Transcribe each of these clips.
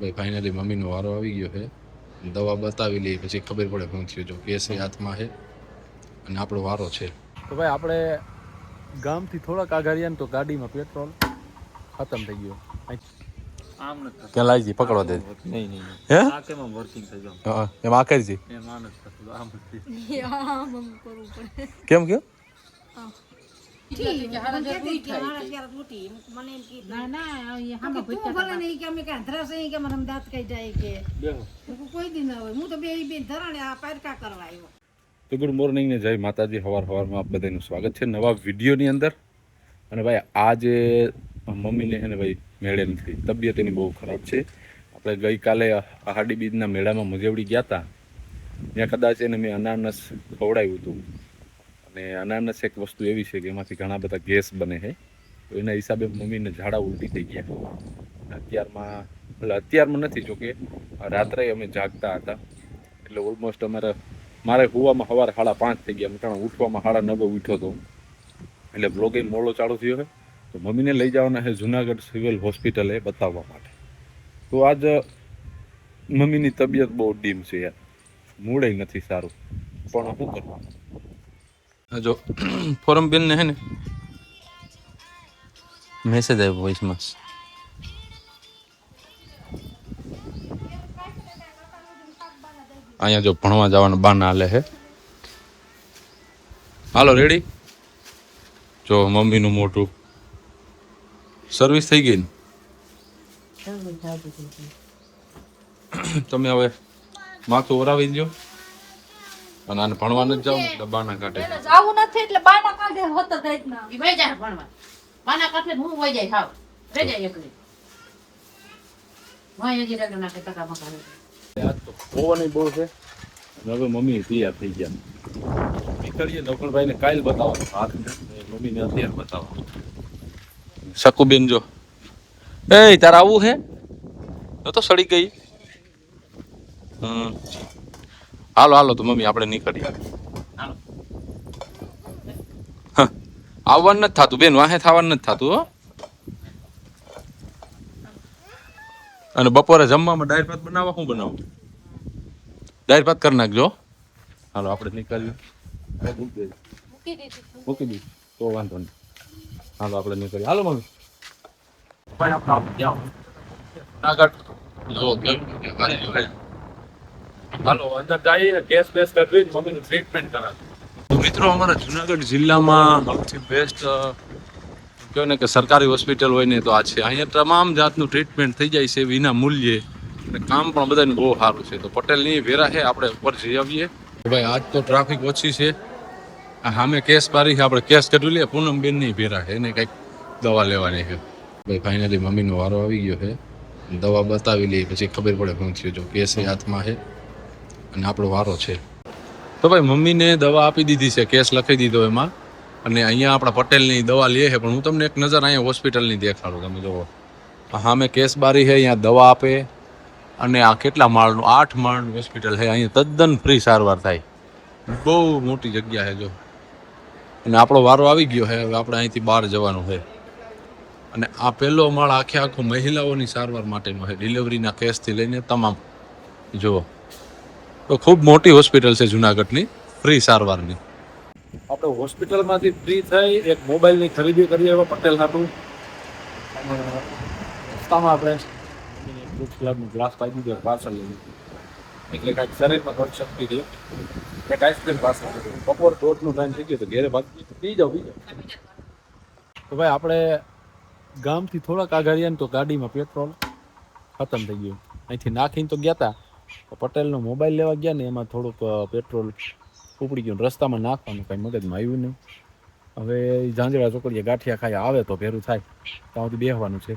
ભાઈ ફાઇનલી મમ્મીનો વારો આવી ગયો છે. દવા બતાવી લઈએ પછી ખબર પડે શું થયું. જો કેસ હાથમાં છે અને આપણો વારો છે. તો ભાઈ આપણે ગામથી થોડાક આગળ ને તો ગાડીમાં પેટ્રોલ ખતમ થઈ ગયો. આમ નથી ક્યાં લાગી પકડવા દે નહીં હે આ કેમ વર્કિંગ થઈ ગયો હા એમ આ કરી જી એ માનસ થતું આમ કરવું પડે કેમ કેમ ગુડ મોર્નિંગ ને જય માતાજી. સવારમાં આપ બધાનું સ્વાગત છે નવા વિડીયોની અંદર. અને ભાઈ આજે મમ્મીને છે ને ભાઈ મેળે નથી, તબિયત એની બહુ ખરાબ છે. આપણે ગઈકાલે આહાડી બીજના મેળામાં મુજવડી ગયા હતા. ત્યાં કદાચ એને મેં અનાનસ ખવડાવ્યું હતું. અને અનાનસ એક વસ્તુ એવી છે કે એમાંથી ઘણા બધા ગેસ બને છે. તો એના હિસાબે મમ્મીને ઝાડા ઉલટી થઈ ગયા. અત્યારમાં નથી, જોકે રાત્રે અમે જાગતા હતા એટલે ઓલમોસ્ટ મારે હુવામાં સવારે 5:30 થઈ ગયા. કારણ ઉઠવામાં 9:30 ઉઠ્યો હતો એટલે બ્લોગિંગ મોડો ચાલુ થયો છે. તો મમ્મીને લઈ જવાના છે જુનાગઢ સિવિલ હોસ્પિટલે બતાવવા માટે. તો આજ મમ્મીની તબિયત બહુ ડીમ છે યાર, મૂડે નથી સારું, પણ શું કરવાનું. જો ફોરમ બેન ને હે ને મેસેજ આવ્યો વોઇસમાં. અહીંયા જો ભણવા જવાના બાના હાલે છે. હાલો રેડી. જો મમ્મીનું મોટું સર્વિસ થઈ ગઈ ને તમે હવે માથું ઓરાવી દો. અને આને ભણવા નથી જાવ એટલે બાના કાઢે. જાવું નથી એટલે બાના કાઢે હોત જ ના ઈ વઈ જાય ભણવા. બાના કાઢે હું વઈ જાય થાવ રે જાય એકલી વાય હજી રગ નાખે ટકા મકારે. આજ તો પવન બહુ છે. હવે મમ્મી તૈયાર થઈ ગયા. નીકળીએ નવકણભાઈને કાલ બતાવવાનું હાથ, મમ્મીને અત્યારે બતાવવાનું. શકુબેન જો એ તારે આવું હે તો સડી ગઈ. હાલો હાલો તો મમ્મી આપણે નીકળીએ. આવવાનું નથી થતું બેન, વાહે થવાનું નથી થતું હો. અને બપોરે જમવામાં દાળ ભાત બનાવવા શું બનાવું? દાળ ભાત કરી નાખજો. હાલો આપણે નીકળીએ. મૂકી દીધી તો વાંધો નહીં. હાલો આપણે નીકળીએ. હાલો મમ્મી મિત્રો અમારા જુનાગઢ જિલ્લામાં સૌથી બેસ્ટ કહ્યું ને કે સરકારી હોસ્પિટલ હોય ને તો આ છે. અહીંયા તમામ જાતનું ટ્રીટમેન્ટ થઈ જાય છે વિના મૂલ્યે. અને કામ પણ બધાને બહુ સારું છે. તો પટેલની વેરા છે, આપણે ઉપર જઈ આવીએ. ભાઈ આજ તો ટ્રાફિક ઓછી છે. સામે કેસ પારી છે, આપણે કેસ કરી લઈએ. પૂનમબેનની વેરા છે, એને કંઈક દવા લેવાની છે. ભાઈ ફાઇનલી મમ્મીનો વારો આવી ગયો છે. દવા બતાવી લઈએ પછી ખબર પડે શું થયું. જો કેસ હાથમાં છે અને આપણો વારો છે. તો ભાઈ મમ્મીને દવા આપી દીધી છે, કેસ લખી દીધો એમાં. અને અહીંયા આપણા પટેલની દવા લે છે. પણ હું તમને એક નજર અહીંયા હોસ્પિટલની દેખાડું. તમે જુઓ સામે કેસ બારી છે, અહીંયા દવા આપે. અને આ કેટલા માળનું 8 માળનું હોસ્પિટલ છે. અહીંયા તદ્દન ફ્રી સારવાર થાય. બહુ મોટી જગ્યા છે જો. અને આપણો વારો આવી ગયો છે. હવે આપણે અહીંથી બહાર જવાનું છે. અને આ પહેલો માળ આખો મહિલાઓની સારવાર માટેનો છે, ડિલિવરીના કેસથી લઈને તમામ. જુઓ તો ખૂબ મોટી હોસ્પિટલ છે જુનાગઢની, ફ્રી સારવારની. આપણે હોસ્પિટલમાંથી ફ્રી થઈ એક મોબાઈલની ખરીદી કરીએ એવા પટેલ હાટું. રસ્તામાં આપણે ગ્લાસ પાઈ દીધો, પાર્સલ લઈ લીધું. એટલે કાંઈક શરીરમાં ઘટ શક્તિ રહી. એક આઈસ્ક્રીમ પાર્સલ લીધું. બપોર 1:30નું ટાઈમ થઈ ગયો તો ઘેરે ભાગી પી જાઓ. તો ભાઈ આપણે ગામથી થોડાક આગળ ને તો ગાડીમાં પેટ્રોલ ખતમ થઈ ગયું. અહીંથી નાખીને તો ગયા હતા. પટેલનો મોબાઈલ લેવા ગયા ને એમાં થોડુંક પેટ્રોલ ઉપડી ગયું. રસ્તામાં નાખવાનું કાંઈ મગજમાં આવ્યું નહીં. હવે ઝાંઝરા ચોકડીએ ગાંઠિયા ખાઈ આવે તો ભેરું થાય ત્યાં સુધી બેસવાનું છે.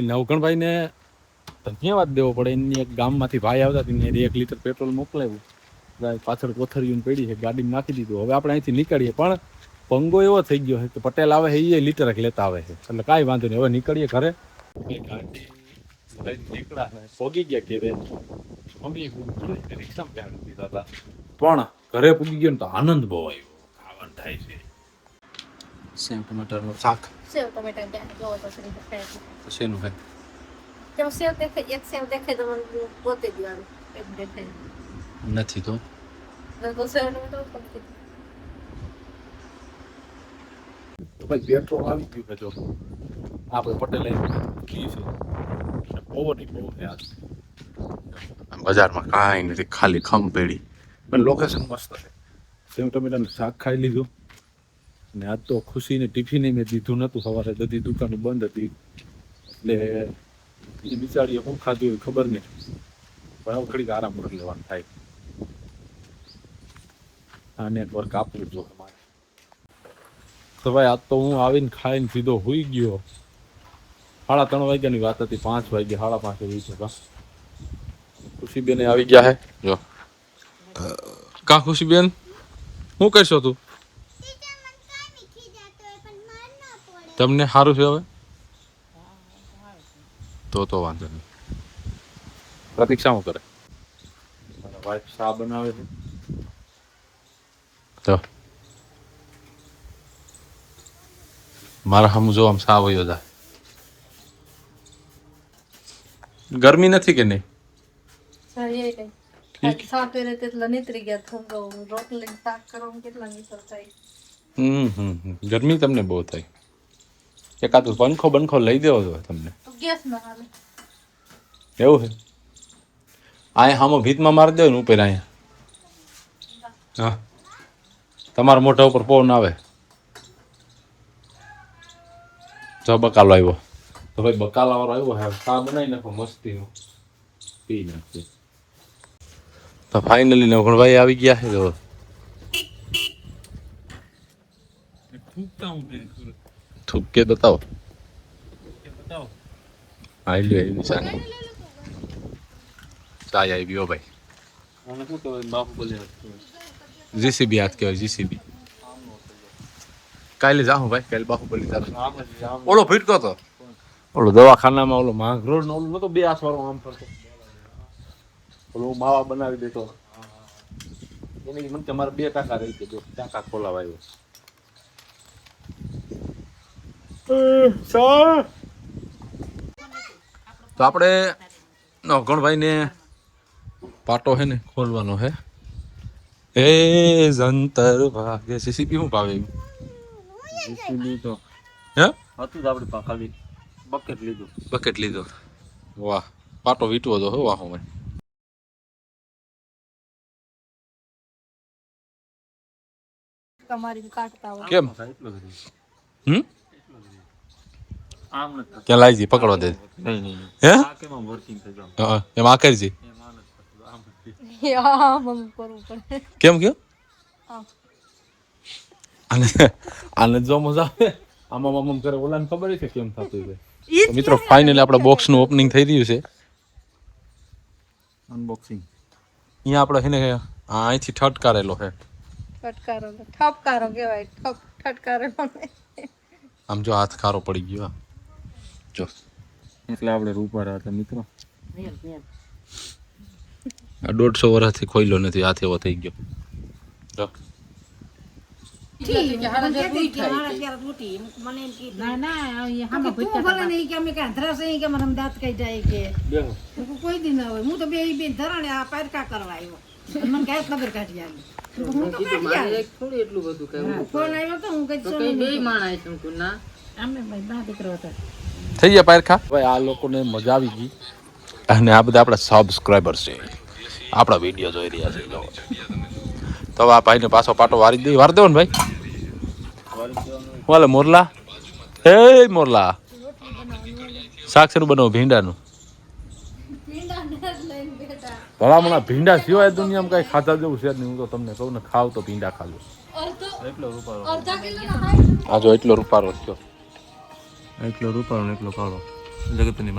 નવકણભાઈને ધન્યવાદ દેવો પડે. એની એક ગામમાંથી ભાઈ આવતા તેને 1 લીટર પેટ્રોલ મોકલાવ્યું. પાછળ કોથળીઓને પડી છે, ગાડીમાં નાખી દીધું. હવે આપણે અહીંથી નીકળીએ. પણ પંગો એવો થઈ ગયો છે કે પટેલ આવે છે એ લીટર લેતા આવે છે, એટલે કાંઈ વાંધો નહીં. હવે નીકળીએ ઘરે. નીકળ્યા પોગી ગયા ઘેરે. મમ્મી રિક્ષામાં બેહાડી દીધા હતા, પણ ઘરે પૂગી ગયો ને તો આનંદ બહુ આવ્યો. ખાવાનું થાય છે. સેવ ટમેટાનું શાક. સેવ ટમેટા જોવો તો શેનું શેનું હે તેમ સેવ દેખાય, એક સેવ દેખાય તો મને ગોતી દેવાનું. એક દેખાય. નથી તો તો સેવનું તો પકડી. તો ભાઈ પેટ્રોલ આવી ગયું કે જો આપણે પટેલ કી છે ઓવરની બહુ છે આજ બજારમાં કાંઈ નથી ખાલી ખંભેડી પણ લોકેશન મસ્ત છે સેવ ટમેટાનું શાક ખાઈ લીધું ને આજ તો ખુશીને ટિફિન મેં દીધું નહોતું સવારે બધી દુકાનો બંધ હતી એટલે એ બિચારીએ શું ખાધું હોય ખબર નહીં પણ હવે ઘડીક આરામ કરી લેવાનું થાય આ નેટવર્ક આપવું જો તમારે તો ભાઈ આજ તો હું આવીને ખાઈને સીધો હુઈ ગયો 3:30 વાગ્યાની વાત હતી 5 વાગ્યા 5:30 વી છે ખુશીબેન આવી ગયા હે જો કા ખુશીબેન શું કરશો તું તમને સારું છે હવે તો વાંધો નહીં પ્રતીક્ષા શું કરે મારા વાઈફ શા બનાવે છે તો મારા હમ જો આમ સાવ વયો જાય ગરમી નથી કે નહીં ગરમી તમને બહુ થાય એકાદું પંખો લઈ દેવો જોઈએ તમને એવું છે અહીંયા હામો ભીતમાં મારી દો ને ઉપર અહીંયા હા તમારા મોઢા ઉપર પવન આવે જો બકાલો આવ્યો તો ભાઈ બકાલા વાળો આવ્યો હે ચા બનાવી નાખો મસ્તીનું પી નાખીએ તો ફાઇનલી નવગણભાઈ આવી ગયા છે તો થૂક કે બતાવો આવી લ્યો એવી ચા આવી ગયો ભાઈ જીસીબી હાથ કહેવાય જીસીબી કાલે જાઉં ભાઈ કાલે બાહુબલી ઓલો ફીટકો તો ઓલો દવાખાનામાં ઓલો માંગરોળ નો ઓલો નતો 2 આસવાળો આમ ફરતો ઓલો માવા બનાવી દેતો એની મને તમારે 2 ટાકા રહી ગયો ટાકા ખોલાવાયો તો આપણે નવગણભાઈ ને પાટો હે ને ખોલવાનો હે એ જંતર ભાગે સીસીપી હું ભાવે જીસીબી તો હે હતું આપણે ખાલી બકેટ લીધો વાહ પાટો વીટવો તો હો વાહ હું તમારી કાટતા હોય કેમ ક્યાં લાવી જી પકડવા દે નહીં હે એમ આ કરજી કેમ આને જો મજા આવે આમાં કરે ઓલાને ખબર છે કેમ થતું છે તો મિત્રો ફાઇનલી આપણા બોક્સનું ઓપનિંગ થઈ રહ્યું છે અનબોક્સિંગ અહીંયા આપણે હેને અહીંથી ઠટકારેલો છે ઠપકારો કહેવાય ઠટકારેલો આમ જો હાથ ખારો પડી ગયો જો એટલે આપણે રૂપારા હતા મિત્રો 150 વર્ષથી ખોઈલો નથી હાથ એવો થઈ ગયો જો કોઈ દી ના હોય હું તો બે ધરાણે આ પારકા કરવા આવ્યો મને કઈ ખબર કાઢી આવી ફોન આવ્યો તો હું કઈ થઈ ગયા પારખા ભાઈ આ લોકોને મજા આવી ગઈ અને આ બધા આપણા સબસ્ક્રાઈબર છે આપણા વિડીયો જોઈ રહ્યા છે તો આ ભાઈને પાછો પાટો વાર દેવો ને ભાઈ વાલે મોરલા હે મોરલા શાક શરૂ બનાવો ભીંડાનું ભલામણા ભીંડા સિવાય દુનિયામાં કઈ ખાતા જેવું છે નહીં હું તો તમને કહું ને ખાવ તો ભીંડા ખાજો એટલો રૂપારો આ જો એટલો રૂપારો થયો એટલો રૂપારો ને એટલો કાળો જગતની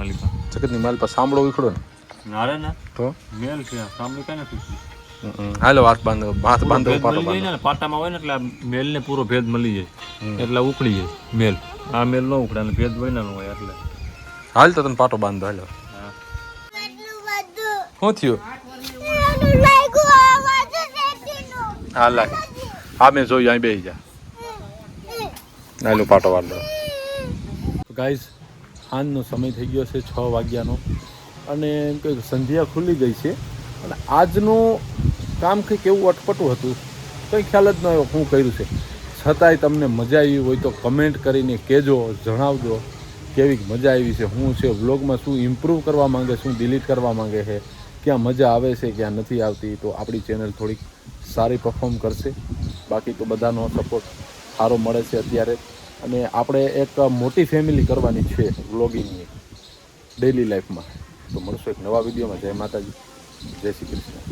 માલિકા સાંભળો ઉખડો ને નારે ના તો મેલ છે સાંભળી કઈ નથી હાલો હાથ બાંધો પાટામાં હોય ને એટલે મેલ ને પૂરો ભેદ મળી જાય એટલે ઉકળી જાય મેલ આ મેલ ન ઉકળે અને ભેદ હોય હોય એટલે હાલ તો તને પાટો બાંધો હાલો શું થયું હાલ હા મેં જોયું અહીં બેસી જા હાલો પાટો બાંધો ગાઈઝ સાંજનો સમય થઈ ગયો છે 6 વાગ્યાનો અને એમ કે સંધ્યા ખુલી ગઈ છે અને આજનું કામ કંઈક એવું અટપટું હતું, કંઈ ખ્યાલ જ ન આવ્યો શું કર્યું છે. છતાંય તમને મજા આવી હોય તો કમેન્ટ કરીને કહેજો, જણાવજો કેવી મજા આવી છે, શું છે વ્લોગમાં, શું ઇમ્પ્રૂવ કરવા માંગે, શું ડિલીટ કરવા માંગે છે, ક્યાં મજા આવે છે ક્યાં નથી આવતી. તો આપણી ચેનલ થોડીક સારી પરફોર્મ કરશે. બાકી તો બધાનો સપોર્ટ સારો મળે છે અત્યારે અને આપણે એક મોટી ફેમિલી કરવાની છે વ્લોગિંગની ડેઈલી લાઈફમાં. તો મળશું એક નવા વિડીયોમાં. જય માતાજી, જય શ્રી કૃષ્ણ.